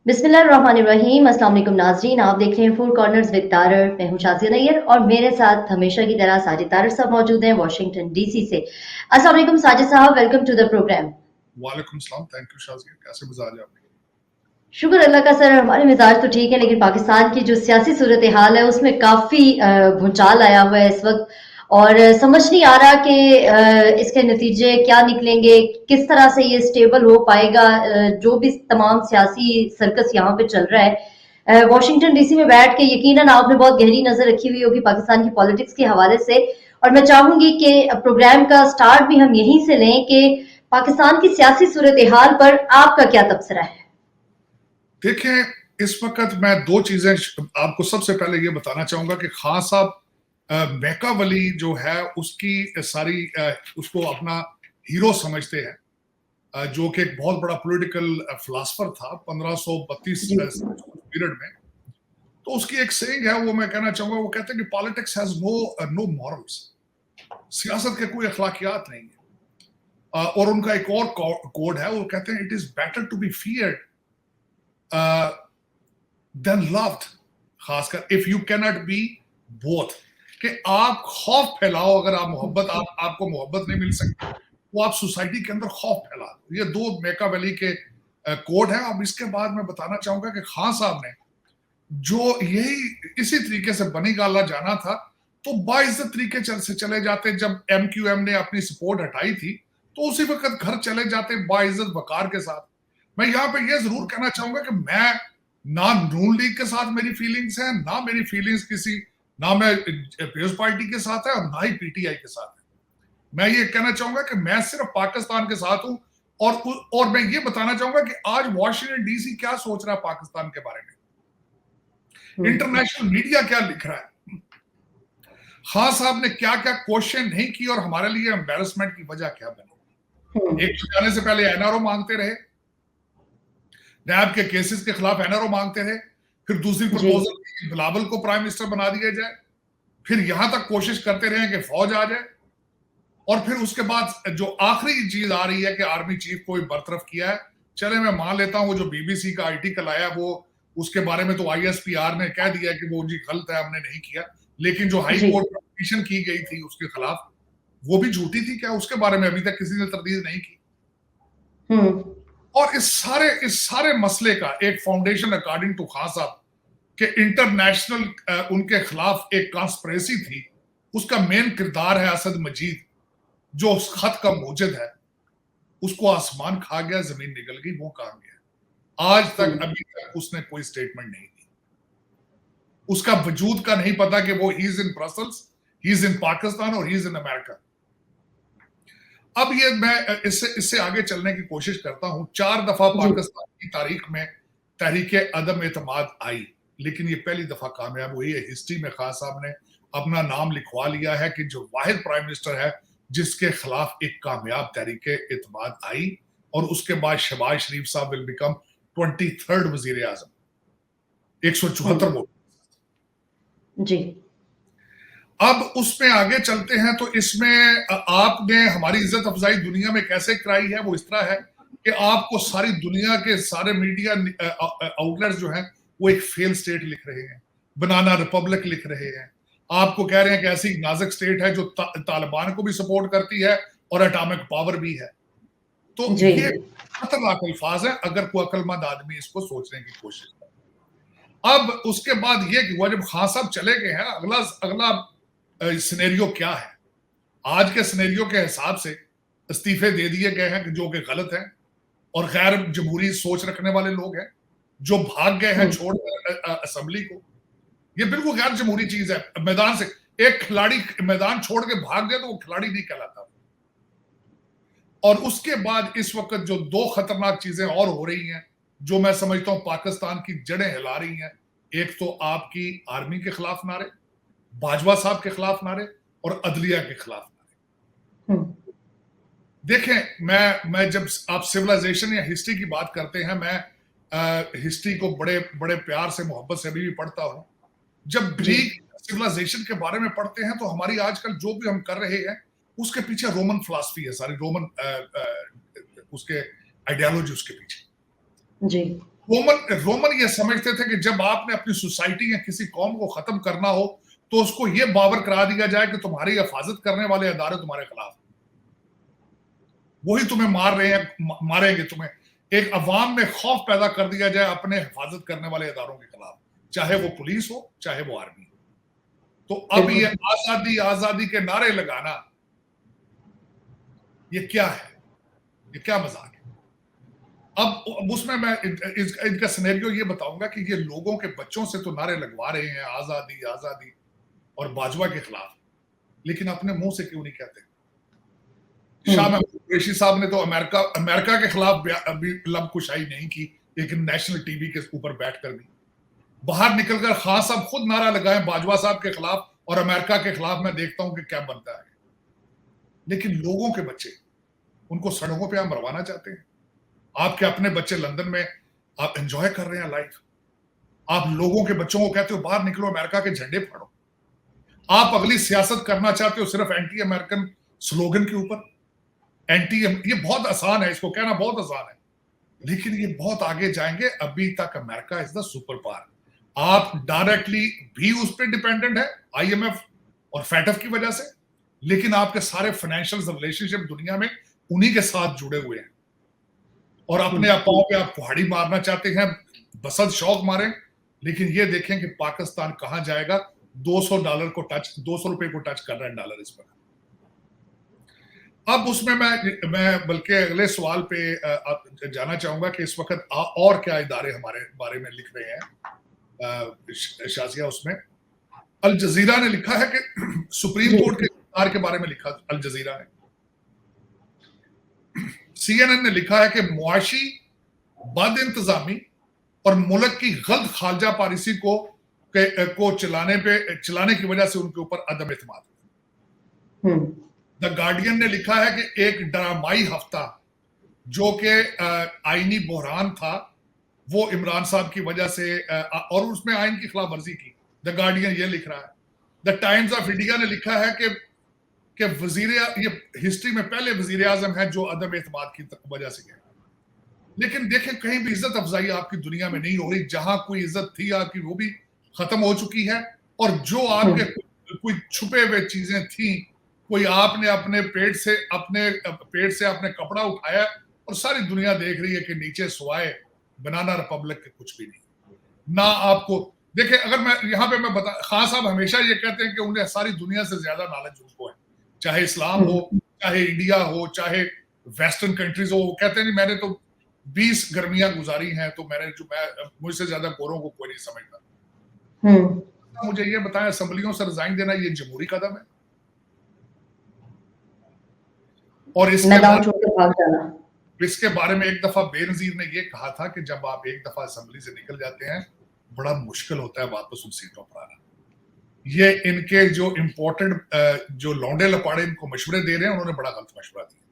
बिस्मिल्लाहिर्रहमानिर्रहीम। अस्सलाम वालेकुम नाज़रीन, आप देख रहे हैं फोर कॉर्नर्स विद तारड़। मैं हूं शाज़िया नैयर और मेरे साथ हमेशा की तरह साजिद तारड़ साहब मौजूद हैं वॉशिंगटन डीसी से। अस्सलाम वालेकुम साजिद साहब, वेलकम टू द प्रोग्राम। वालेकुम सलाम, थैंक यू शाज़िया। कैसे मिजाज है आपके? शुक्र अल्लाह का सर, हमारे मिजाज तो ठीक है, लेकिन पाकिस्तान की जो सियासी सूरत हाल है उसमें काफ़ी भूचाल आया हुआ है इस वक्त। और समझ नहीं आ रहा कि इसके नतीजे क्या निकलेंगे, किस तरह से ये स्टेबल हो पाएगा। जो भी तमाम सियासी सर्कस यहाँ पे चल रहा है वॉशिंगटन डीसी में बैठ के, यकीनन आपने बहुत गहरी नजर रखी हुई होगी पाकिस्तान की पॉलिटिक्स के हवाले से। और मैं चाहूंगी कि प्रोग्राम का स्टार्ट भी हम यहीं से लें कि पाकिस्तान की सियासी सूरत हाल पर आपका क्या तबसरा है। देखें, इस वक्त मैं दो चीजें आपको सबसे पहले ये बताना चाहूंगा कि खान साहब मैकावली जो है उसकी सारी उसको अपना हीरो समझते हैं, जो कि एक बहुत बड़ा पॉलिटिकल फिलासफर था 1532 जी पीरियड में। तो उसकी एक सेइंग है, वो मैं कहना चाहूंगा। वो कहते हैं कि पॉलिटिक्स हैज नो मॉरल्स। सियासत के कोई अखलाकियात नहीं है। और उनका एक और कोड है, वो कहते हैं it is better to be feared than loved. खासकर if you can not be both, कि आप खौफ फैलाओ। अगर आप मोहब्बत आपको मोहब्बत नहीं मिल सकती तो आप सोसाइटी के अंदर खौफ फैला दो। ये दो मैकावेली के कोड हैं। अब इसके बाद मैं बताना चाहूंगा कि खान साहब ने जो यही इसी तरीके से बनी गाला जाना था, तो बाइज्जत तरीके से चले जाते। जब एमक्यूएम ने अपनी सपोर्ट हटाई थी तो उसी वक्त घर चले जाते बाइज्जत वकार के साथ। मैं यहाँ पे ये जरूर कहना चाहूंगा कि मैं ना नून लीग के साथ मेरी फीलिंग्स हैं, ना मेरी फीलिंग्स किसी, ना मैं पीपल्स पार्टी के साथ है और ना ही पीटीआई के साथ है। मैं ये कहना चाहूंगा कि मैं सिर्फ पाकिस्तान के साथ हूं। और मैं ये बताना चाहूंगा कि आज वॉशिंगटन डीसी क्या सोच रहा है पाकिस्तान के बारे में, इंटरनेशनल मीडिया क्या लिख रहा है, खान साहब ने क्या क्या क्वेश्चन नहीं की और हमारे लिए एम्बेरसमेंट की वजह क्या बनी। एक तो जाने से पहले एनआरओ मांगते रहे, नैब के केसेस के खिलाफ एनआरओ मांगते रहे। फिर दूसरी जी प्रपोजल बिलावल को प्राइम मिनिस्टर बना दिया जाए। फिर यहां तक कोशिश करते रहे कि फौज आ जाए। और फिर उसके बाद जो आखिरी चीज आ रही है कि आर्मी चीफ को बरतरफ किया है। चले मैं मान लेता हूं, वो जो बीबीसी का आर्टिकल आया, वो उसके बारे में तो आईएसपीआर ने कह दिया कि वो जी गलत है, हमने नहीं किया। लेकिन जो हाई जी कोर्ट में पिटीशन की गई थी उसके खिलाफ, वो भी झूठी थी क्या? उसके बारे में अभी तक किसी ने तरदीद नहीं की। और इस सारे मसले का एक फाउंडेशन अकॉर्डिंग टू खान साहब के इंटरनेशनल उनके खिलाफ एक कॉन्स्पिरेसी थी। उसका मेन किरदार है असद मजीद, जो उस खत का मूजिद है। उसको आसमान खा गया, जमीन निकल गई, वो कहां गया? आज तक अभी तक उसने कोई स्टेटमेंट नहीं दी। उसका वजूद का नहीं पता कि वो he is in Brussels, he is in Pakistan और ही इज इन अमेरिका। अब ये मैं इससे आगे चलने की कोशिश करता हूं। 4 दफा जी पाकिस्तान की तारीख में तहरीक अदम एतमाद आई, लेकिन ये पहली दफा कामयाब हुई है। हिस्ट्री में खान साहब ने अपना नाम लिखवा लिया है कि जो वाहिद प्राइम मिनिस्टर है जिसके खिलाफ एक कामयाब तहरीक एतमाद आई। और उसके बाद शहबाज शरीफ साहब विल बिकम 23rd वजीर आजम, 174 वोट। जी अब उसमें आगे चलते हैं तो इसमें आपने हमारी इज्जत अफजाई दुनिया में कैसे कराई है, वो इस तरह है कि आपको सारी दुनिया के सारे मीडिया आउटलेट्स जो हैं वो एक फेल स्टेट लिख रहे हैं, बनाना रिपब्लिक लिख रहे हैं। आपको कह रहे हैं कि ऐसी नाजुक स्टेट है जो तालिबान को भी सपोर्ट करती है और एटॉमिक पावर भी है। तो जी ये खतरनाक अल्फाज है अगर कोई अक्लमंद आदमी इसको सोचने की कोशिश करे। अब उसके बाद ये हुआ, जब खान साहब चले गए हैं, अगला अगला सिनेरियो क्या है? आज के सिनेरियो के हिसाब से इस्तीफे दे दिए गए हैं जो कि गलत है और गैर जमहूरी सोच रखने वाले लोग हैं जो भाग गए हैं छोड़कर असेंबली को। ये बिल्कुल गैर जमहूरी चीज है। मैदान से एक खिलाड़ी मैदान छोड़ के भाग गया तो वो खिलाड़ी नहीं कहलाता। और उसके बाद इस वक्त जो दो खतरनाक चीजें और हो रही हैं जो मैं समझता हूं पाकिस्तान की जड़ें हिला रही हैं। एक तो आपकी आर्मी के खिलाफ नारे, बाजवा साहब के खिलाफ नारे और अदलिया के खिलाफ नारे। देखें, मैं जब आप सिविलाइजेशन या हिस्ट्री की बात करते हैं, मैं हिस्ट्री को बड़े बड़े प्यार से मोहब्बत से अभी भी पढ़ता हूं। जब ग्रीक सिविलाइजेशन के बारे में पढ़ते हैं तो हमारी आजकल जो भी हम कर रहे हैं उसके पीछे रोमन फिलॉसफी है, सारी रोमन उसके आइडियोलॉजी उसके पीछे। जी रोमन ये समझते थे कि जब आपने अपनी सोसाइटी या किसी कौम को खत्म करना हो तो उसको ये बावर करा दिया जाए कि तुम्हारी हिफाजत करने वाले अदारे तुम्हारे खिलाफ, वही तुम्हें मार रहे हैं, मारेंगे तुम्हें। एक अवाम में खौफ पैदा कर दिया जाए अपने हिफाजत करने वाले अदारों के खिलाफ, चाहे वो पुलिस हो चाहे वो आर्मी हो। तो अब ये आजादी आजादी के नारे लगाना, ये क्या है? ये क्या मजाक है? अब उसमें मैं इनका सिनेरियो ये बताऊंगा कि ये लोगों के बच्चों से तो नारे लगवा रहे हैं आजादी आजादी और बाजवा के खिलाफ, लेकिन अपने मुंह से क्यों नहीं कहते? शाह महमूद कुरैशी साहब ने तो अमेरिका के खिलाफ अभी लब कुशाई नहीं की, लेकिन नेशनल टीवी के ऊपर बैठकर भी बाहर निकलकर खान साहब खुद नारा लगाए बाजवा साहब के खिलाफ और अमेरिका के खिलाफ। मैं देखता हूं कि क्या बनता है, लेकिन लोगों के बच्चे, उनको सड़कों पे आप मरवाना चाहते हैं। आपके अपने बच्चे लंदन में आप एंजॉय कर रहे हैं लाइफ, आप लोगों के बच्चों को कहते हो बाहर निकलो अमेरिका के झंडे फाड़ो। आप अगली सियासत करना चाहते हो सिर्फ एंटी अमेरिकन स्लोगन के ऊपर। ये बहुत आसान है, इसको कहना बहुत आसान है, लेकिन ये बहुत आगे जाएंगे। अभी तक America is the super power. आप डायरेक्टली भी उस पर डिपेंडेंट है IMF और FATF की वजह से, लेकिन आपके सारे फाइनेंशियल रिलेशनशिप दुनिया में उन्हीं के साथ जुड़े हुए हैं। और अपने अपाओं पे आप कुहाड़ी मारना चाहते हैं, बसद शौक मारें, लेकिन ये देखें कि पाकिस्तान कहां जाएगा। $200 को टच, $200 को टच कर रहा है डॉलर इस पर। अब उसमें मैं बल्कि अगले सवाल पे जाना चाहूंगा कि इस वक्त और क्या इदारे हमारे बारे में लिख रहे हैं। शाजिया, उसमें अल जजीरा ने लिखा है कि सुप्रीम कोर्ट के इख्तियार के बारे में लिखा अल जजीरा ने। CNN ने लिखा है कि मुआशी बद इंतजामी और मुल्क की गलत खालजा पॉलिसी को चलाने की वजह से उनके ऊपर अदम एतमाद। द गार्डियन ने लिखा है कि एक ड्रामाई हफ्ता जो कि आईनी बहरान था, वो इमरान साहब की वजह से और उसमें आइन की खिलाफ वर्जी की। द गार्डियन ये लिख रहा है। द टाइम्स ऑफ इंडिया ने लिखा है कि ये हिस्ट्री में पहले वजीर आजम है जो अदम एतमाद की वजह से गए। लेकिन देखें, कहीं भी इज्जत अफजाई आपकी दुनिया में नहीं हो रही। जहां कोई इज्जत थी आपकी, वो भी खत्म हो चुकी है। और जो आपके कोई छुपे हुए चीजें थी, कोई आपने अपने पेट से अपने कपड़ा उठाया और सारी दुनिया देख रही है कि नीचे सुवाए बनाना रिपब्लिक के कुछ भी नहीं। ना आपको देखें, अगर मैं यहाँ पे बता, खान साहब हमेशा ये कहते हैं कि उन्हें सारी दुनिया से ज्यादा नॉलेज उनको है, चाहे इस्लाम हो, चाहे इंडिया हो, चाहे वेस्टर्न कंट्रीज हो। वो कहते हैं मैंने तो 20 गर्मियां गुजारी हैं, तो मुझसे ज्यादा गोरों को कोई नहीं समझता। मुझे ये बताएं, असेंबलियों से रिजाइन देना ये जमहूरी कदम है? और इसके बारे में एक दफा बेनजीर ने ये कहा था कि जब आप एक दफा असेंबली से निकल जाते हैं, बड़ा मुश्किल होता है वापस उन सीटों पर आना। ये इनके जो इम्पोर्टेंट जो लौंडे लपाड़े इनको मशवरे दे रहे हैं, उन्होंने बड़ा गलत मशवरा दिया।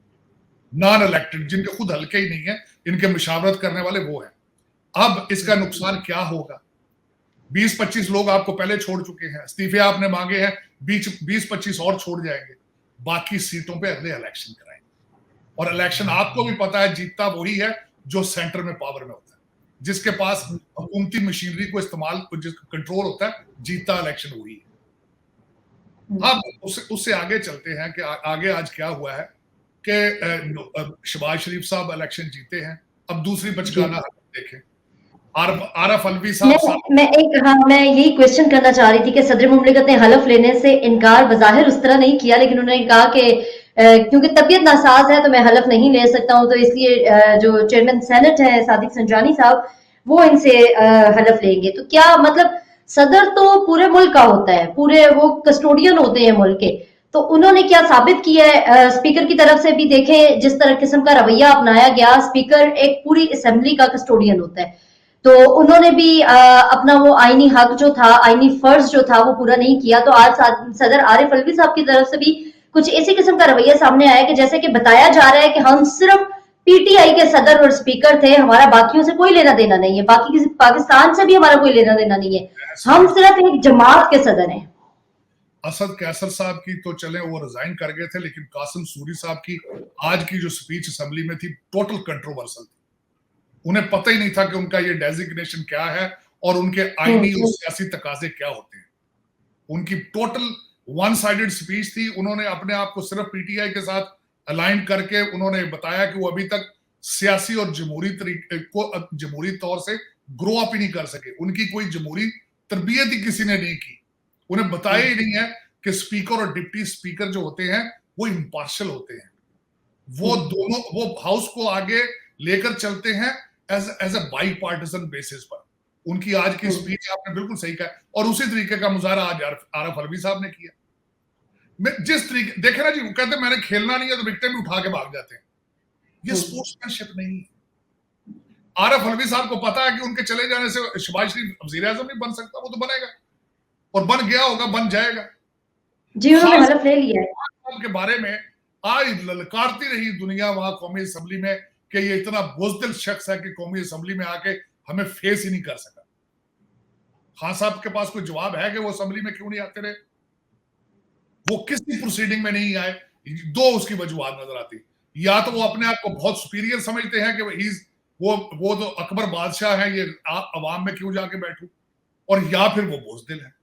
नॉन इलेक्टेड, जिनके खुद हल्के ही नहीं है, इनके मुशावरत करने वाले वो हैं। अब इसका नुकसान क्या होगा? 20-25 लोग आपको पहले छोड़ चुके हैं, इस्तीफे आपने मांगे हैं, 20-25 और छोड़ जाएंगे। बाकी सीटों पे अगले इलेक्शन कराएंगे, और इलेक्शन आपको भी पता है जीतता वही है जो सेंटर में पावर में होता है, जिसके पास हुकूमती मशीनरी को इस्तेमाल कंट्रोल होता है, जीतता इलेक्शन वही है। अब उससे आगे चलते हैं कि आगे आज क्या हुआ है कि शहबाज शरीफ साहब इलेक्शन जीते हैं। अब दूसरी बचगाना देखें, आरफ अलवी साहब। मैं यही क्वेश्चन करना चाह रही थी कि सदर मुमलिकत ने हलफ लेने से इनकार बज़ाहिर उस तरह नहीं किया, लेकिन उन्होंने कहा कि क्योंकि तबीयत नासाज है तो मैं हलफ नहीं ले सकता हूं, तो इसलिए जो चेयरमैन सेनेट है सादिक संजानी साहब, वो इनसे हलफ लेंगे। तो क्या मतलब, सदर तो पूरे मुल्क का होता है, पूरे वो कस्टोडियन होते हैं मुल्क के, तो उन्होंने क्या साबित किया है? स्पीकर की तरफ से भी देखें जिस तरह किस्म का रवैया अपनाया गया, स्पीकर एक पूरी असेंबली का कस्टोडियन होता है, तो उन्होंने भी अपना वो आईनी हक जो था, आईनी फर्ज जो था, वो पूरा नहीं किया। तो आज सदर आरिफ अलवी साहब की तरफ से भी कुछ इसी किस्म का रवैया सामने आया कि जैसे कि बताया जा रहा है कि हम सिर्फ PTI के सदर और स्पीकर थे, हमारा बाकियों से कोई लेना देना नहीं है, बाकी किसी पाकिस्तान से भी हमारा कोई लेना देना नहीं है, हम सिर्फ एक जमात के सदर हैं। असद कैसर साहब की तो चले वो रिजाइन कर गए थे, लेकिन कासिम सूरी साहब की आज की जो स्पीच असेंबली में थी टोटल कंट्रोवर्सल थी। उन्हें पता ही नहीं था कि उनका ये डेजिग्नेशन क्या है और उनके आईनी और सियासी तकाजे क्या होते हैं। उनकी टोटल वन साइडेड स्पीच थी। उन्होंने अपने आप को सिर्फ पीटीआई के साथ अलाइन करके उन्होंने बताया कि वो अभी तक सियासी और जमहूरी तौर से ग्रो अप ही नहीं कर सके। उनकी कोई जमहूरी तरबियत ही किसी ने नहीं की। उन्हें बताया ही नहीं है कि स्पीकर और डिप्टी स्पीकर जो होते हैं वो इम्पार्शियल होते हैं। वो दोनों वो हाउस को आगे लेकर चलते हैं as a bipartisan basis पर। उनकी आज की स्पीच आपने बिल्कुल सही कहा और उसी तरीके का मुजाहरा आज आरफ अलवी साहब ने किया। जिस तरीके देखे ना जी, वो कहते हैं मैंने खेलना नहीं है तो विकेट भी उठा के भाग जाते हैं। ये स्पोर्ट्समैनशिप नहीं है। आरफ अलवी साहब को पता है कि उनके चले जाने से शहबाज शरीफ वजीर आजम नहीं बन सकता। वो तो बनेगा और बन गया होगा, बन जाएगा जी। उन्होंने हलफ ले लिया है के बारे में। आज ललकारती रही दुनिया वहां कौमी असेंबली में कि ये इतना बुज़दिल शख्स है कि कौमी असेंबली में आके हमें फेस ही नहीं कर सका। खान साहब के पास कोई जवाब है कि वो असेंबली में क्यों नहीं आते रहे? वो किसी प्रोसीडिंग में नहीं आए। दो उसकी वजूहत नजर आती। या तो वो अपने आप को बहुत सुपीरियर समझते हैं कि वो तो अकबर बादशाह है, ये अवाम में क्यों जाके बैठूं, और या फिर वो बुज़दिल है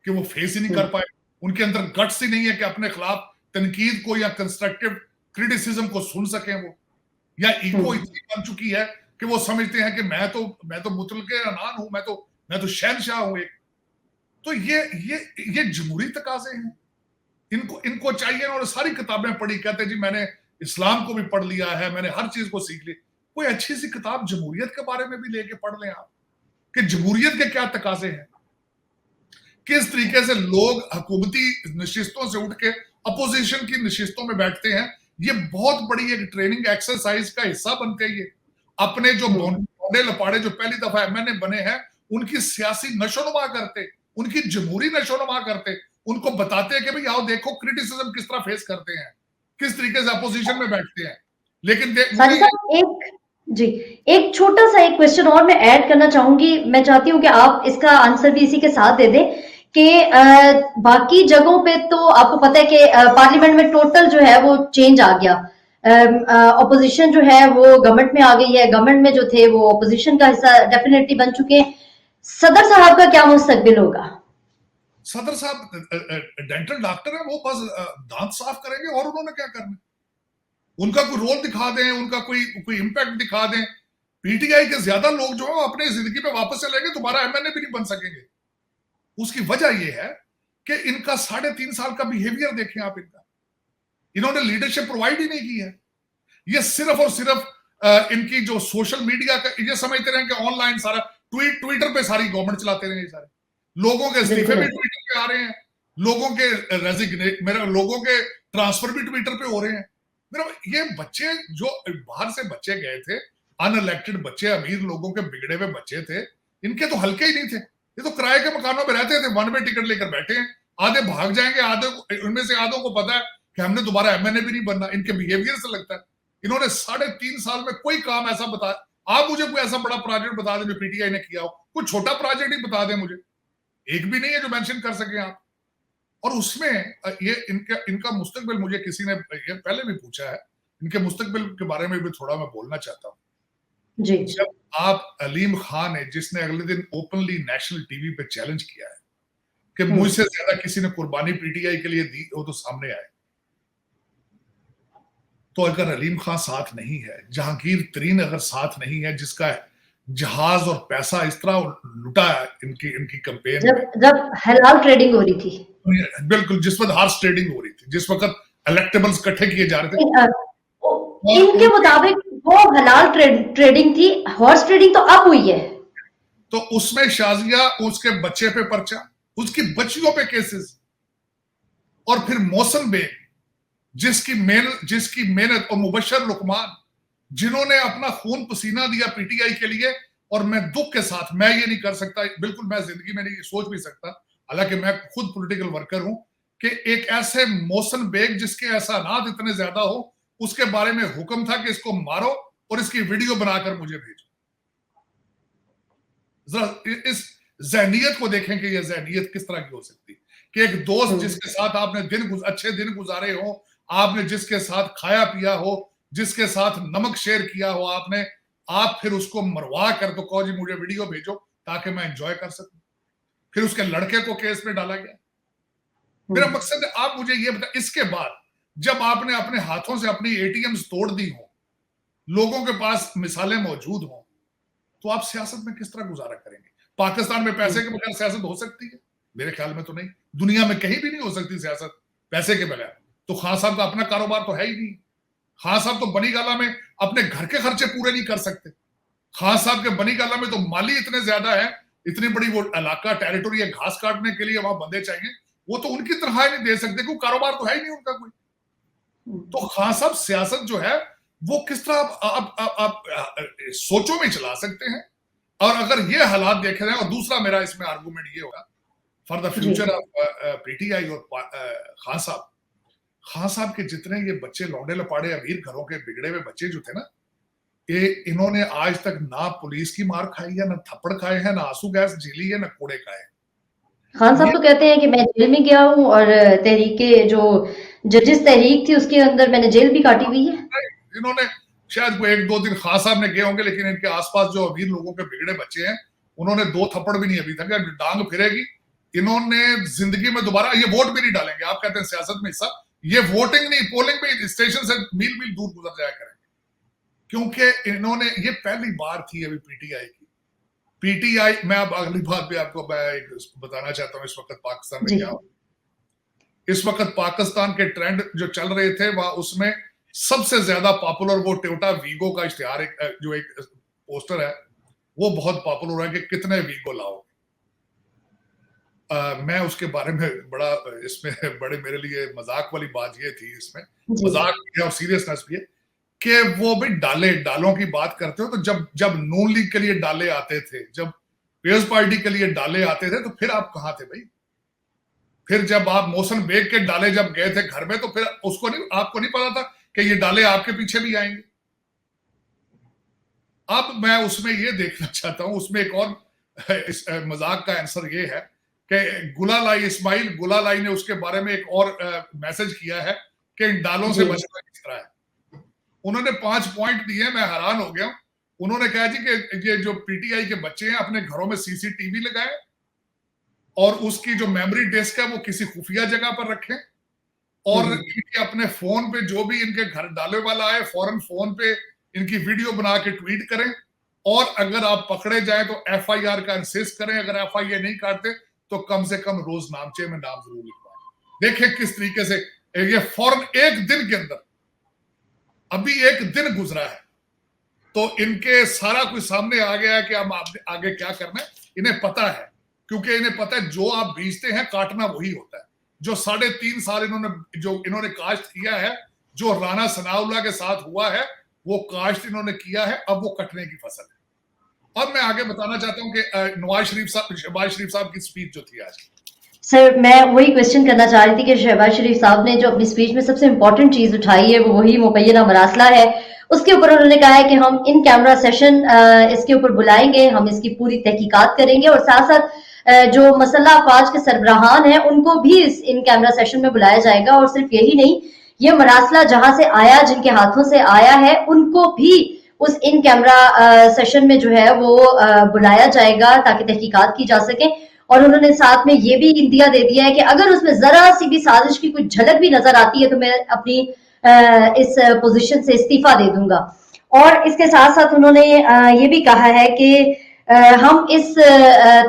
कि वो फेस ही नहीं कर पाए। उनके अंदर गट्स ही नहीं है कि अपने खिलाफ तनकीद को या कंस्ट्रक्टिव क्रिटिसिज्म को सुन सकें वो, या ईगो इतनी बन चुकी है कि वो समझते हैं कि मैं तो मुतलके अनान हूं, मैं तो शहनशाह हूं एक। तो ये जमहूरी तकाजे हैं। इनको चाहिए। उन्होंने सारी किताबें पढ़ी, कहते जी मैंने इस्लाम को भी पढ़ लिया है, मैंने हर चीज को सीख ली। कोई अच्छी सी किताब जमहूरियत के बारे में भी लेके पढ़ लें आप कि जमहूरियत के क्या तकाजे हैं, किस तरीके से लोग हुकूमती नशिस्तों से उठ के अपोजिशन की नशिस्तों में बैठते हैं। ये बहुत बड़ी एक ट्रेनिंग एक्सरसाइज का हिस्सा बनते हैं। ये अपने जो मोंडे लपाड़े जो पहली दफा एमएनए बने हैं उनकी सियासी नशोनुमा करते, उनकी जमहूरी नशोनुमा करते, उनको बताते हैं कि भाई आओ देखो क्रिटिसिज्म किस तरह फेस करते हैं, किस तरीके से अपोजिशन में बैठते हैं। लेकिन एक छोटा सा एक क्वेश्चन और मैं ऐड करना चाहूंगी। मैं चाहती हूँ कि आप इसका आंसर भी इसी के साथ दे दें कि बाकी जगहों पे तो आपको पता है कि पार्लियामेंट में टोटल जो है वो चेंज आ गया। ऑपोजिशन जो है वो गवर्नमेंट में आ गई है, गवर्नमेंट में जो थे वो ऑपोजिशन का हिस्सा डेफिनेटली बन चुके हैं। सदर साहब का क्या मुस्तकबिल होगा? सदर साहब डेंटल डॉक्टर है, वो बस दांत साफ करेंगे और उन्होंने क्या करना। उनका कोई रोल दिखा दें, उनका कोई इंपैक्ट दिखा दें। पीटीआई के ज्यादा लोग जो है अपनी जिंदगी पे वापस चलेंगे, दोबारा एमएनए भी नहीं बन सकेंगे। उसकी वजह यह है कि इनका 3.5 साल का बिहेवियर देखें आप। इन्होंने लीडरशिप प्रोवाइड ही नहीं की है। ये सिर्फ और सिर्फ इनकी जो सोशल मीडिया का, ये समझते रहे कि ऑनलाइन सारा ट्विटर पे सारी गवर्नमेंट चलाते रहे। सारे लोगों के इस्तीफे भी ट्विटर पे आ रहे हैं, लोगों के ट्रांसफर भी ट्विटर पे हो रहे हैं। ये बच्चे जो बाहर से बच्चे गए थे, अनइलेक्टेड बच्चे, अमीर लोगों के बिगड़े हुए बच्चे थे, इनके तो हल्के ही नहीं थे। ये तो किराए के मकानों में रहते थे, वन वे टिकट लेकर बैठे हैं। आधे भाग जाएंगे, आधे उनमें से आधों को पता है कि हमने दोबारा एमएनए भी नहीं बनना। इनके बिहेवियर से लगता है इन्होंने 3.5 साल में कोई काम ऐसा आप मुझे कोई ऐसा बड़ा प्रोजेक्ट बता दें जो पीटीआई ने किया हो। कोई छोटा प्रोजेक्ट ही बता दें मुझे, एक भी नहीं है जो मेंशन कर सके आप। और उसमें ये इनका मुस्तकबिल, मुझे किसी ने ये पहले भी पूछा है, इनके मुस्तकबिल के बारे में भी थोड़ा मैं बोलना चाहता हूँ जी। जब आप अलीम खान है, जिसने अगले दिन ओपनली नेशनल टीवी पे चैलेंज किया है कि मुझसे ज्यादा किसी ने कुर्बानी पीटीआई के लिए दी, वो तो सामने आए। तो अगर अलीम खान साथ नहीं है, जहांगीर तरीन अगर साथ नहीं है, जिसका जहाज और पैसा इस तरह लुटा है इनकी कैंपेन, जब हलाल ट्रेडिंग हो रही थी, बिल्कुल, जिस वक्त हॉर्स ट्रेडिंग हो रही थी, जिस वक्त इलेक्टेबल्स इकट्ठे किए जा रहे थे, इनके मुताबिक वो हलाल ट्रेडिंग थी। हॉर्स ट्रेडिंग तो अब हुई है। तो उसमें शाजिया, उसके बच्चे पे पर्चा, उसकी बच्चियों पे केसेस, और फिर मौसम बेग जिसकी मेहनत, और मुबशर लुकमान जिन्होंने अपना खून पसीना दिया पीटीआई के लिए। और मैं दुख के साथ, मैं ये नहीं कर सकता, बिल्कुल मैं जिंदगी में नहीं सोच भी सकता, हालांकि मैं खुद पॉलिटिकल वर्कर हूं, कि एक ऐसे मौसम बेग जिसके एहसानात इतने ज्यादा हो, उसके बारे में हुक्म था कि इसको मारो और इसकी वीडियो बनाकर मुझे भेजो। जरा इस जहनियत को देखें कि यह जहनियत किस तरह की हो सकती है कि एक दोस्त जिसके साथ आपने अच्छे दिन गुजारे हो, आपने जिसके साथ खाया पिया हो, जिसके साथ नमक शेयर किया हो आपने, आप फिर उसको मरवा कर तो कहो जी मुझे वीडियो भेजो ताकि मैं एंजॉय कर सकूं। फिर उसके लड़के को केस में डाला गया। मेरा मकसद है आप मुझे ये बता, इसके बाद जब आपने अपने हाथों से अपनी एटीएम्स तोड़ दी हो, लोगों के पास मिसालें मौजूद हो, तो आप सियासत में किस तरह गुजारा करेंगे? पाकिस्तान में पैसे के बगैर सियासत हो सकती है? मेरे ख्याल में तो नहीं। दुनिया में कहीं भी नहीं हो सकती सियासत पैसे के बगैर। तो खान साहब का अपना कारोबार तो है ही नहीं। खान साहब तो बनी गाला में अपने घर के खर्चे पूरे नहीं कर सकते। खान साहब के बनी गाला में तो माली इतने ज्यादा है, इतनी बड़ी वो इलाका टेरिटोरी है, घास काटने के लिए वहां बंदे चाहिए, वो तो उनकी तनख्वाह नहीं दे सकते क्योंकि कारोबार तो है ही नहीं उनका कोई। तो खान साहब सियासत जो है वो किस तरह आप सोचों में चला सकते हैं। और अगर ये हालात देखे जाए, और दूसरा मेरा इसमें आर्गुमेंट ये होगा for the future of PTI और खान साहब के जितने ये बच्चे लौंडे लपाड़े अमीर घरों के बिगड़े हुए बच्चे जो थे ना, ये इन्होंने आज तक ना पुलिस की मार खाई है, ना थप्पड़ खाए हैं, ना आंसू गैस झेली है, ना कोड़े खाए। खान साहब तो कहते हैं कि मैं जेल में गया हूँ और तहरीके जो जजिस तहरीक थी उसके अंदर मैंने जेल भी काटी हुई है। इन्होंने शायद वो 1-2 दिन खान साहब ने गए होंगे, लेकिन इनके आसपास जो अमीर लोगों के बिगड़े बच्चे हैं उन्होंने 2 थप्पड़ भी नहीं अभी तक, डांग फिरेगी। इन्होंने जिंदगी में दोबारा ये वोट भी नहीं डालेंगे। आप कहते हैं सियासत में हिस्सा, ये वोटिंग नहीं, पोलिंग में स्टेशन से मील मील दूर गुजर जाया करेंगे, क्योंकि इन्होंने ये पहली बार थी अभी पीटीआई की। पीटीआई, मैं अब अगली बात भी आपको मैं बताना चाहता हूँ इस वक्त पाकिस्तान में क्या हो। इस वक्त पाकिस्तान के ट्रेंड जो चल रहे थे वह उसमें सबसे ज्यादा पॉपुलर वो टोयोटा वीगो का इश्तिहार जो एक पोस्टर है वो बहुत पॉपुलर है कि कितने वीगो लाओ। मैं उसके बारे में बड़ा इसमें बड़े मेरे लिए मजाक वाली बात ये थी, इसमें मजाक भी है और सीरियसनेस भी है कि वो भी डालों की बात करते हो तो जब नून लीग के लिए डाले आते थे, जब पीपल्स पार्टी के लिए डाले आते थे, तो फिर आप कहां थे भाई? फिर जब आप मोहसिन बेग के डाले जब गए थे घर में, तो फिर आपको नहीं पता था कि ये डाले आपके पीछे भी आएंगे। अब मैं उसमें ये देखना चाहता हूं, उसमें एक और मजाक का आंसर ये है कि गुलालाई इस्माइल गुलालाई ने उसके बारे में एक और मैसेज किया है कि इन डालों से बचना किस तरह है। उन्होंने 5 पॉइंट दिए, मैं हैरान हो गया। उन्होंने कहा जी कि ये जो पीटीआई के बच्चे हैं अपने घरों में सीसीटीवी लगाए और उसकी जो मेमोरी डिस्क है वो किसी खुफिया जगह पर रखें, और इनके अपने फोन पे जो भी इनके घर डाले वाला है फौरन फोन पे इनकी वीडियो बना के ट्वीट करें, और अगर आप पकड़े जाए तो एफआईआर का इंसिस्ट करें। अगर एफआईआर नहीं काटते तो कम से कम रोज नामचे में नाम जरूर लिखवाएं। देखें किस तरीके से ये फौरन एक दिन के अंदर, अभी एक दिन गुजरा है तो इनके सारा कुछ सामने आ गया है कि हम आगे क्या करना है। इन्हें पता है, क्योंकि इन्हें पता है जो आप बीजते हैं काटना वही होता है। जो 3.5 साल इन्होंने काश्त किया है, जो राणा सनाउल्लाह के साथ हुआ है, वो काश्त इन्होंने किया है, अब वो कटने की फसल है। अब मैं आगे बताना चाहता हूं कि शहबाज शरीफ साहब की स्पीच जो थी आज। सर, मैं वही क्वेश्चन करना चाह रही थी कि शहबाज शरीफ साहब ने जो अपनी स्पीच में सबसे इंपॉर्टेंट चीज उठाई है वो वही मुबैना मरासला है। उसके ऊपर उन्होंने कहा है कि हम इन कैमरा सेशन इसके ऊपर बुलाएंगे, हम इसकी पूरी तहकीकात करेंगे और साथ साथ जो मसल्ह अफवाज के सरबराहान हैं उनको भी इन कैमरा सेशन में बुलाया जाएगा। और सिर्फ यही नहीं, ये मरासला जहां से आया, जिनके हाथों से आया है, उनको भी उस इन कैमरा सेशन में जो है वो बुलाया जाएगा ताकि तहकीकात की जा सके। और उन्होंने साथ में ये भी इंदिया दे दिया है कि अगर उसमें जरा सी भी साजिश की कोई झलक भी नजर आती है तो मैं अपनी इस पोजीशन से इस्तीफा दे दूंगा। और इसके साथ साथ उन्होंने ये भी कहा है कि हम इस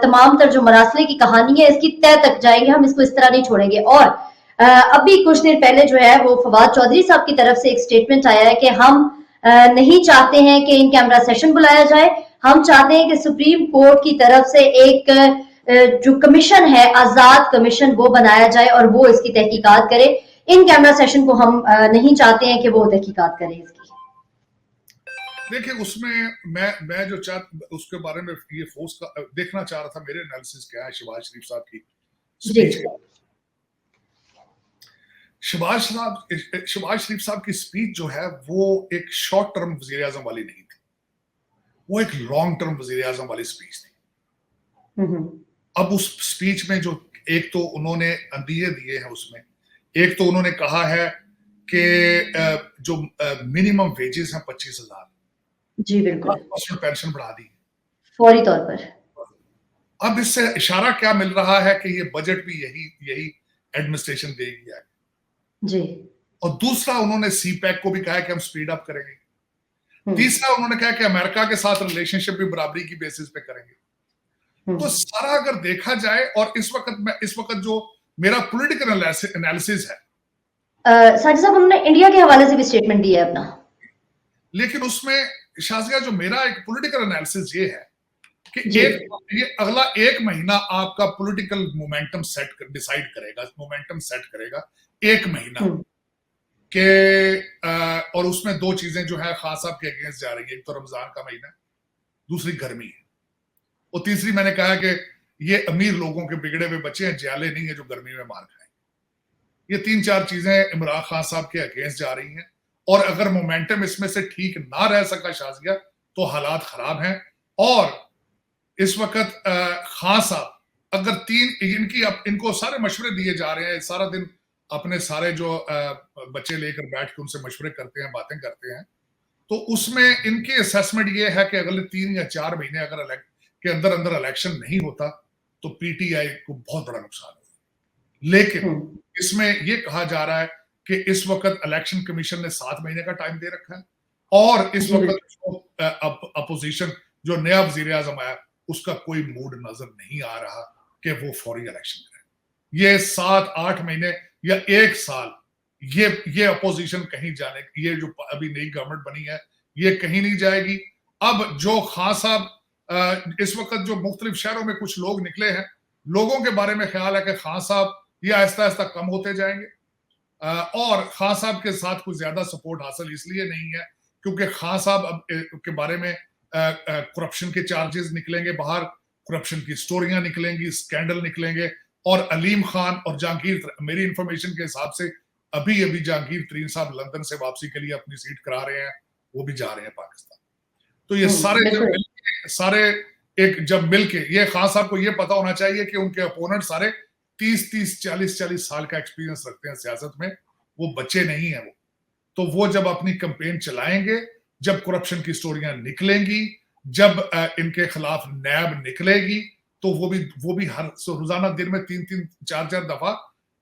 तमाम तर जो मरासले की कहानी है इसकी तय तक जाएंगे, हम इसको इस तरह नहीं छोड़ेंगे। और अभी कुछ देर पहले जो है वो फवाद चौधरी साहब की तरफ से एक स्टेटमेंट आया है कि हम नहीं चाहते हैं कि इन कैमरा सेशन बुलाया जाए, हम चाहते हैं कि सुप्रीम कोर्ट की तरफ से एक जो कमीशन है, आजाद कमीशन, वो बनाया जाए और वो इसकी तहकीकात करे। इन कैमरा सेशन को हम नहीं चाहते हैं कि वो तहकीकात करे इसकी। देखिए उसमें मैं जो उसके बारे में ये फोर्स का देखना चाह रहा था, मेरे एनालिसिस क्या है शहबाज शरीफ साहब की स्पीच। शहबाज शरीफ साहब की स्पीच जो है वो एक शॉर्ट टर्म वजीर आजम वाली नहीं थी, वो एक लॉन्ग टर्म वजीर आजम वाली स्पीच थी। अब उस स्पीच में जो एक तो उन्होंने अंदिये दिए हैं, उसमें एक तो उन्होंने कहा है कि जो मिनिमम वेजेस हैं 25,000, जी, बिल्कुल। पर्सनल पेंशन बढ़ा दी। फौरी तौर पर। अब इससे इशारा क्या मिल रहा है कि ये बजट भी यही यही एडमिनिस्ट्रेशन देगी आगे। जी। और दूसरा उन्होंने सीपैक को भी कहा है कि हम स्पीड अप करेंगे। हुँ, तीसरा उन्होंने कहा कि अमेरिका के साथ रिलेशनशिप भी बराबरी की बेसिस पे करेंगे। हुँ। तो सारा अगर देखा जाए और इस वक्त जो मेरा पॉलिटिकल एनालिसिस है, साजिद साहब उन्होंने इंडिया के हवाले से भी स्टेटमेंट दिया है अपना। लेकिन उसमें शाज़िया जो मेरा एक पॉलिटिकल एनालिसिस ये है कि जी। ये अगला 1 महीना आपका पॉलिटिकल डिसाइड करेगा, मोमेंटम सेट करेगा 1 महीना हुँ, के और उसमें 2 चीजें जो है खान साहब के अगेंस्ट जा रही है। एक तो रमजान का महीना है, दूसरी गर्मी है, और तीसरी मैंने कहा कि ये अमीर लोगों के बिगड़े हुए बच्चे हैं, जियाले नहीं है जो गर्मी में मार खाएं। ये 3-4 चीजें इमरान खान साहब के अगेंस्ट जा रही हैं, और अगर मोमेंटम इसमें से ठीक ना रह सका शाज़िया तो हालात खराब हैं। और इस वक्त खान साहब अगर इनको सारे मशवरे दिए जा रहे हैं, सारा दिन अपने सारे जो बच्चे लेकर बैठ के उनसे मशवरे करते हैं, बातें करते हैं, तो उसमें इनकी असेसमेंट ये है कि अगले 3 या 4 महीने अगर के अंदर अंदर इलेक्शन नहीं होता तो पीटीआई को बहुत बड़ा नुकसान होगा। लेकिन हुँ, इसमें ये कहा जा रहा है कि इस वक्त इलेक्शन कमीशन ने 7 महीने का टाइम दे रखा है, और इस जी, वक्त बिल्कुल। अपोजिशन जो नया वजीर आजम आया उसका कोई मूड नजर नहीं आ रहा कि वो फौरी इलेक्शन करे। ये 7-8 महीने या 1 साल ये अपोजिशन कहीं जाने, ये जो अभी नई गवर्नमेंट बनी है ये कहीं नहीं जाएगी। अब जो खान साहब इस वक्त जो मुख्तलिफ शहरों में कुछ लोग निकले हैं, लोगों के बारे में ख्याल है कि खान साहब ये आहिस्ता आहिस्ता कम होते जाएंगे, और खान साहब के साथ कुछ ज्यादा सपोर्ट हासिल इसलिए नहीं है क्योंकि खान साहब अब के बारे में करप्शन के चार्जेस निकलेंगे बाहर, करप्शन की स्टोरियां निकलेंगी, स्कैंडल निकलेंगे, और अलीम खान और जहांगीर, मेरी इंफॉर्मेशन के हिसाब से अभी अभी जहांगीर तरीन साहब लंदन से वापसी के लिए अपनी सीट करा रहे हैं, वो भी जा रहे हैं पाकिस्तान। तो ये सारे जब बिल्कुल। मिलके जब मिलके ये खान साहब को ये पता होना चाहिए कि उनके अपोनेंट सारे 30-30, 40-40 साल का एक्सपीरियंस रखते हैं सियासत में, वो बच्चे नहीं है वो। तो वो जब अपनी कैंपेन चलाएंगे, जब करप्शन की स्टोरियां निकलेंगी, जब इनके खिलाफ नैब निकलेगी, तो वो भी हर रोजाना दिन में 3-3, 4-4 दफा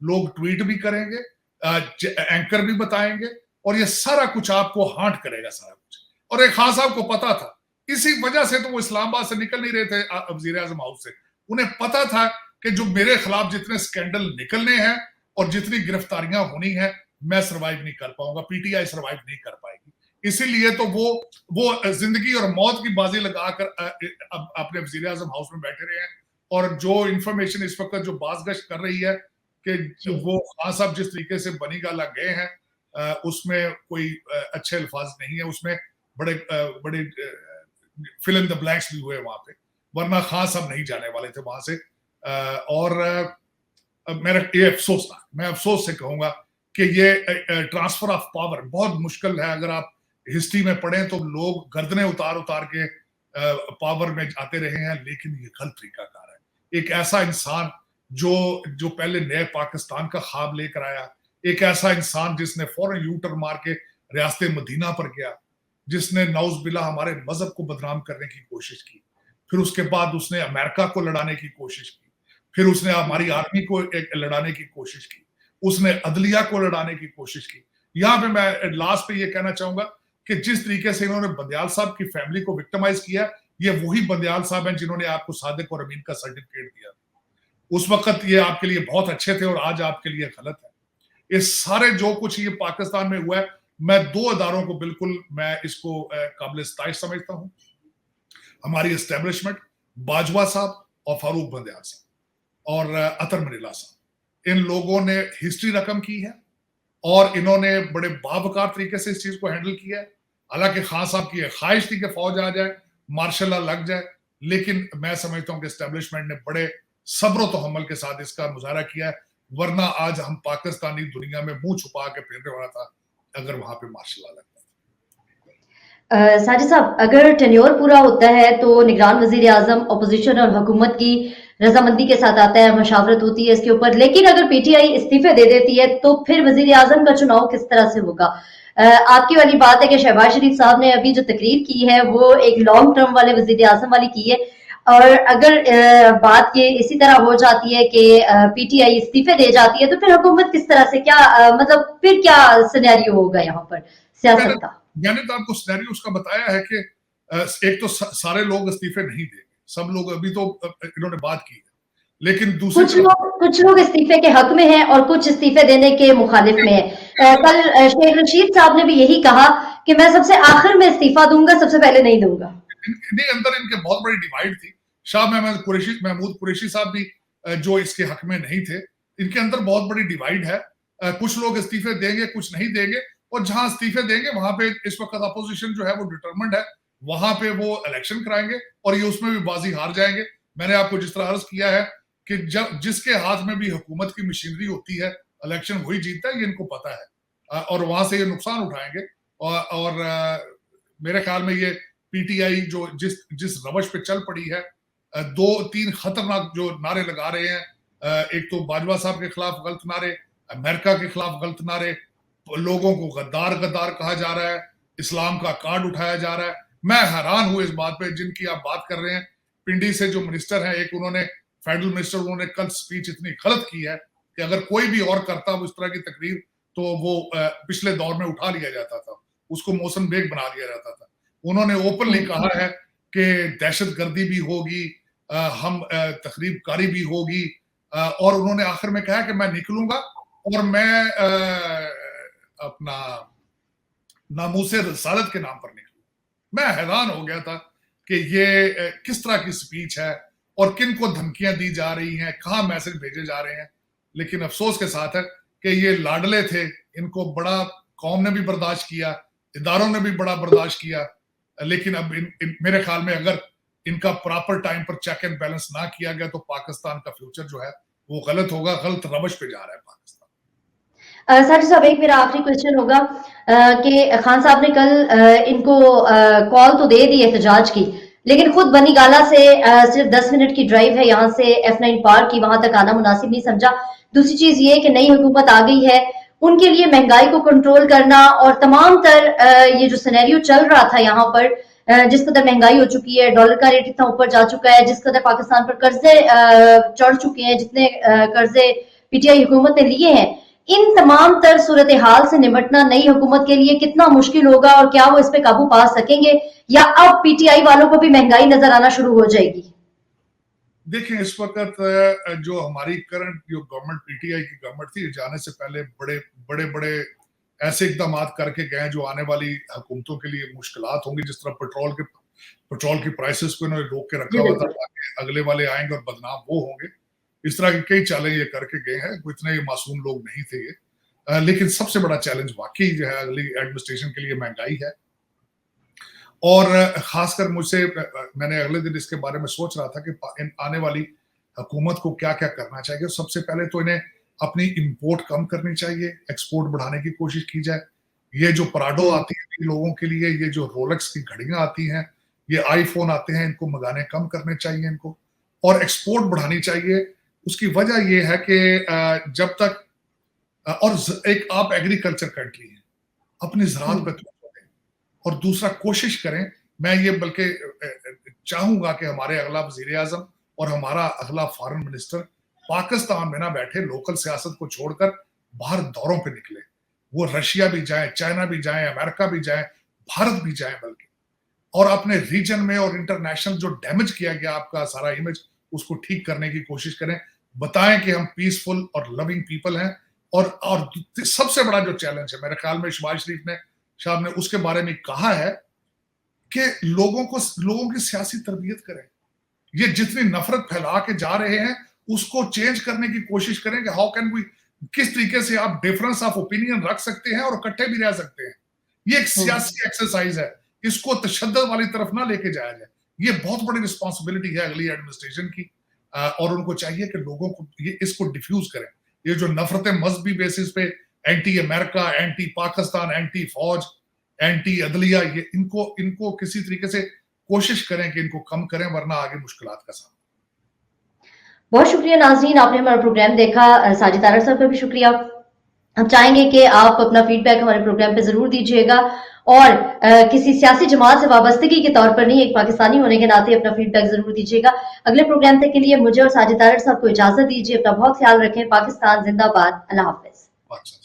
लोग ट्वीट भी करेंगे, एंकर भी बताएंगे, और ये सारा कुछ आपको हांट करेगा सारा कुछ। और एक खान साहब को पता था, इसी वजह से तो वो इस्लामाबाद से निकल नहीं रहे थे वजीर आजम हाउस से। उन्हें पता था कि जो मेरे खिलाफ जितने स्कैंडल निकलने हैं और जितनी गिरफ्तारियां होनी है, मैं सर्वाइव नहीं कर पाऊंगा, पीटीआई सर्वाइव नहीं कर पाएगी। इसीलिए तो वो जिंदगी और मौत की बाजी लगाकर अपने वजीर आजम हाउस में बैठे रहे हैं। और जो इंफॉर्मेशन इस वक्त जो बाजगश्त कर रही है कि जी। वो खान साहब जिस तरीके से बनी गाला गए हैं, उसमें कोई अच्छे अल्फाज नहीं है, उसमें बड़े फिल इन द ब्लैंक्स भी हुए वहां पे, वरना खान साहब नहीं जाने वाले थे वहां से। और मेरा ये अफसोस था, मैं अफसोस से कहूंगा कि ये ट्रांसफर ऑफ पावर बहुत मुश्किल है। अगर आप हिस्ट्री में पढ़ें तो लोग गर्दनें उतार उतार के पावर में आते रहे हैं, लेकिन ये गलत तरीकाकार है। एक ऐसा इंसान जो पहले नए पाकिस्तान का ख्वाब लेकर आया, एक ऐसा इंसान जिसने फौरन यूटर मार के रियासत मदीना पर गया, जिसने नौज बिल्ला हमारे मजहब को बदनाम करने की कोशिश की, फिर उसके बाद उसने अमेरिका को लड़ाने की कोशिश की, फिर उसने हमारी आर्मी को लड़ाने की कोशिश की, उसने अदलिया को लड़ाने की कोशिश की। यहाँ पे मैं लास्ट पे ये कहना चाहूंगा कि जिस तरीके से इन्होंने बंदयाल साहब की फैमिली को विक्टिमाइज किया, ये वही बंदयाल साहब हैं जिन्होंने आपको सादिक और अमीन का सर्टिफिकेट दिया। उस वक्त ये आपके लिए बहुत अच्छे थे और आज आपके लिए गलत है। ये सारे जो कुछ ये पाकिस्तान में हुआ है, मैं 2 अदारों को बिल्कुल मैं इसको काबिल इस्ताइश समझता हूँ। हमारी एस्टेब्लिशमेंट, बाजवा साहब और फारूक बंदयाल साहब और अतर मनीला साहब, इन लोगों ने हिस्ट्री रकम की है और इन्होंने बड़े बावकार तरीके से इस चीज को हैंडल किया है। हालांकि खान साहब की ख्वाहिश थी कि फौज आ जाए, मार्शल लॉ लग जाए, लेकिन मैं समझता हूं कि एस्टेब्लिशमेंट ने बड़े सब्र तहम्मुल के साथ इसका मुजाहरा किया है, वरना आज हम पाकिस्तानी दुनिया में मुंह छुपा के फिरने वाला था अगर वहां पे मार्शल लॉ लगता। साजिद साहब, अगर टेन्योर पूरा होता है तो निगरान वजीर आजम अपोजिशन और हुकूमत की रजामंदी के साथ आता है, मशावरत होती है इसके ऊपर, लेकिन अगर पीटीआई इस्तीफे दे देती है तो फिर वजीर आजम का चुनाव किस तरह से होगा? आपकी वाली बात है कि शहबाज शरीफ साहब ने अभी जो तकरीर की है वो एक लॉन्ग टर्म वाले वजीर आजम वाली की है, और अगर बात ये इसी तरह हो जाती है कि पीटीआई इस्तीफे दे जाती है तो फिर हुकूमत किस तरह से क्या मतलब फिर क्या सिनेरियो होगा यहाँ पर मैंने सियासत का? मैंने तो आपको सिनेरियो उसका बताया है कि एक तो सारे लोग इस्तीफे नहीं देंगे, सब लोग अभी तो इन्होंने बात की है, लेकिन दूसरी तरफ कुछ लोग इस्तीफे के हक में हैं और कुछ इस्तीफे देने के मुखालिफ में है। कल शेख रशीद साहब ने भी यही कहा कि मैं सबसे आखिर में इस्तीफा दूंगा, सबसे पहले नहीं दूंगा। इनके अंदर इनके बहुत बड़ी डिवाइड थी। शाह महमूद कुरैशी साहब भी जो इसके हक में नहीं थे, इनके अंदर बहुत बड़ी डिवाइड है। कुछ लोग इस्तीफे देंगे, कुछ नहीं देंगे, और जहां इस्तीफे देंगे वहां पे इस वक्त अपोजिशन जो है वो डिटरमिन्ड है, वहां पे वो इलेक्शन कराएंगे और ये उसमें भी बाजी हार जाएंगे। मैंने आपको जिस तरह अर्ज किया है कि जब जिसके हाथ में भी हुकूमत की मशीनरी होती है, इलेक्शन वही जीतता है, ये इनको पता है, और वहां से ये नुकसान उठाएंगे। और मेरे ख्याल में ये पीटीआई जो जिस जिस रवश पे चल पड़ी है, दो तीन खतरनाक जो नारे लगा रहे हैं, एक तो बाजवा साहब के खिलाफ गलत नारे, अमेरिका के खिलाफ गलत नारे, लोगों को गद्दार गद्दार कहा जा रहा है, इस्लाम का कार्ड उठाया जा रहा है। मैं हैरान हूं इस बात पे जिनकी आप बात कर रहे हैं। पिंडी से जो मिनिस्टर है, एक उन्होंने फेडरल मिनिस्टर, उन्होंने कल स्पीच इतनी गलत की है कि अगर कोई भी और करता उस तरह की तकरीर तो वो पिछले दौर में उठा लिया जाता था, उसको मौसम बेग बना दिया जाता था। उन्होंने ओपनली कहा है कि दहशतगर्दी भी होगी, हम तकरीबकारी भी होगी, और उन्होंने आखिर में कहा कि मैं निकलूंगा और मैं अपना नामूसे रिसालत के नाम पर निकलूं। मैं हैरान हो गया था कि ये किस तरह की स्पीच है और किन को धमकियां दी जा रही हैं, कहां मैसेज भेजे जा रहे हैं। लेकिन अफसोस के साथ है कि ये लाडले थे, इनको बड़ा कौम ने भी बर्दाश्त किया, इदारों ने भी बड़ा बर्दाश्त किया, लेकिन अब मेरे ख्याल में अगर इनका प्रॉपर टाइम पर चेक एंड बैलेंस ना किया गया तो पाकिस्तान का फ्यूचर जो है वो गलत होगा, गलत रवश पे जा रहा है पाकिस्तान। सर साहब एक मेरा आखिरी क्वेश्चन होगा कि खान साहब ने कल इनको कॉल तो दे दी एहतजाज की, लेकिन खुद बनी गाला से सिर्फ 10 मिनट की ड्राइव है यहाँ से F9 पार्क की, वहां तक आना मुनासिब नहीं समझा। दूसरी चीज ये कि नई हुकूमत आ गई है, उनके लिए महंगाई को कंट्रोल करना और तमाम तर ये जो सिनेरियो चल रहा था यहाँ पर, जिस कदर महंगाई हो चुकी है, डॉलर का रेट इतना ऊपर जा चुका है, जिस कदर पाकिस्तान पर कर्जे चढ़ चुके हैं, जितने कर्जे पीटीआई हुकूमत ने लिए हैं, इन तमाम तर सूरत हाल से निपटना नई हुकूमत के लिए कितना मुश्किल होगा और क्या वो इस पे काबू पा सकेंगे, या अब पीटीआई वालों को भी महंगाई नजर आना शुरू हो जाएगी? देखिए, इस वक्त जो हमारी करंट जो गवर्नमेंट पीटीआई की गवर्नमेंट थी, जाने से पहले बड़े बड़े ऐसे इकदाम करके गए जो आने वाली हुकूमतों के लिए मुश्किलात होंगी। जिस तरह पेट्रोल की प्राइसेस को इन्होंने रोक के रखा हुआ था ताकि अगले वाले आएंगे और बदनाम वो होंगे। इस तरह के कई चैलेंज ये करके गए हैं, इतने मासूम लोग नहीं थे ये। लेकिन सबसे बड़ा चैलेंज वाकई जो है अगली एडमिनिस्ट्रेशन के लिए महंगाई है। और खासकर मैंने अगले दिन इसके बारे में सोच रहा था कि आने वाली हुकूमत को क्या क्या करना चाहिए। सबसे पहले तो इन्हें अपनी इंपोर्ट कम करनी चाहिए, एक्सपोर्ट बढ़ाने की कोशिश की जाए। ये जो पराडो आती है लोगों के लिए, ये जो रोलेक्स की घड़ियां आती हैं, ये आईफोन आते हैं, इनको मंगाने कम करने चाहिए इनको, और एक्सपोर्ट बढ़ानी चाहिए। उसकी वजह ये है कि जब तक और एक आप एग्रीकल्चर कंट्री है, अपनी ज़राअत पे और दूसरा कोशिश करें। मैं ये बल्कि चाहूंगा कि हमारे अगला वजीर आजम और हमारा अगला फॉरेन मिनिस्टर पाकिस्तान में ना बैठे, लोकल सियासत को छोड़कर बाहर दौरों पे निकले। वो रशिया भी जाए, चाइना भी जाए, अमेरिका भी जाए, भारत भी जाए बल्कि, और अपने रीजन में और इंटरनेशनल जो डैमेज किया गया आपका सारा इमेज, उसको ठीक करने की कोशिश करें। बताएं कि हम पीसफुल और लविंग पीपल हैं। और सबसे बड़ा जो चैलेंज है मेरे ख्याल में शहबाज शरीफ साहब ने उसके बारे में कहा है कि लोगों की सियासी तरबियत करें। ये जितनी नफरत फैला के जा रहे हैं उसको चेंज करने की कोशिश करें कि हाउ कैन वी, किस तरीके से आप डिफरेंस ऑफ ओपिनियन रख सकते हैं और इकट्ठे भी रह सकते हैं। ये एक सियासी एक्सरसाइज है, इसको तशद्दुद वाली तरफ ना लेके जाया जाए। ये बहुत बड़ी रिस्पॉन्सिबिलिटी है अगली एडमिनिस्ट्रेशन की, और उनको चाहिए कि लोगों को इसको डिफ्यूज करें। ये जो नफरतें मजहबी बेसिस पे, anti America, anti Pakistan, anti फौज, एंटी अदलिया, ये इनको किसी तरीके से कोशिश करें कि इनको कम करें, वरना आगे मुश्किलात का सामना। बहुत शुक्रिया नाज़रीन, आपने हमारा प्रोग्राम देखा। साजिद तारा साहब का भी शुक्रिया। हम चाहेंगे कि आप अपना फीडबैक हमारे प्रोग्राम पे ज़रूर दीजिएगा और किसी सियासी जमात से वाबस्तगी के तौर पर नहीं, एक पाकिस्तानी होने के नाते अपना फीडबैक ज़रूर दीजिएगा। अगले प्रोग्राम तक के लिए मुझे और साजिद तारड़ साहब को इजाज़त दीजिए। अपना बहुत ख्याल रखें। पाकिस्तान ज़िंदाबाद। अल्लाह हाफ़िज़। अच्छा।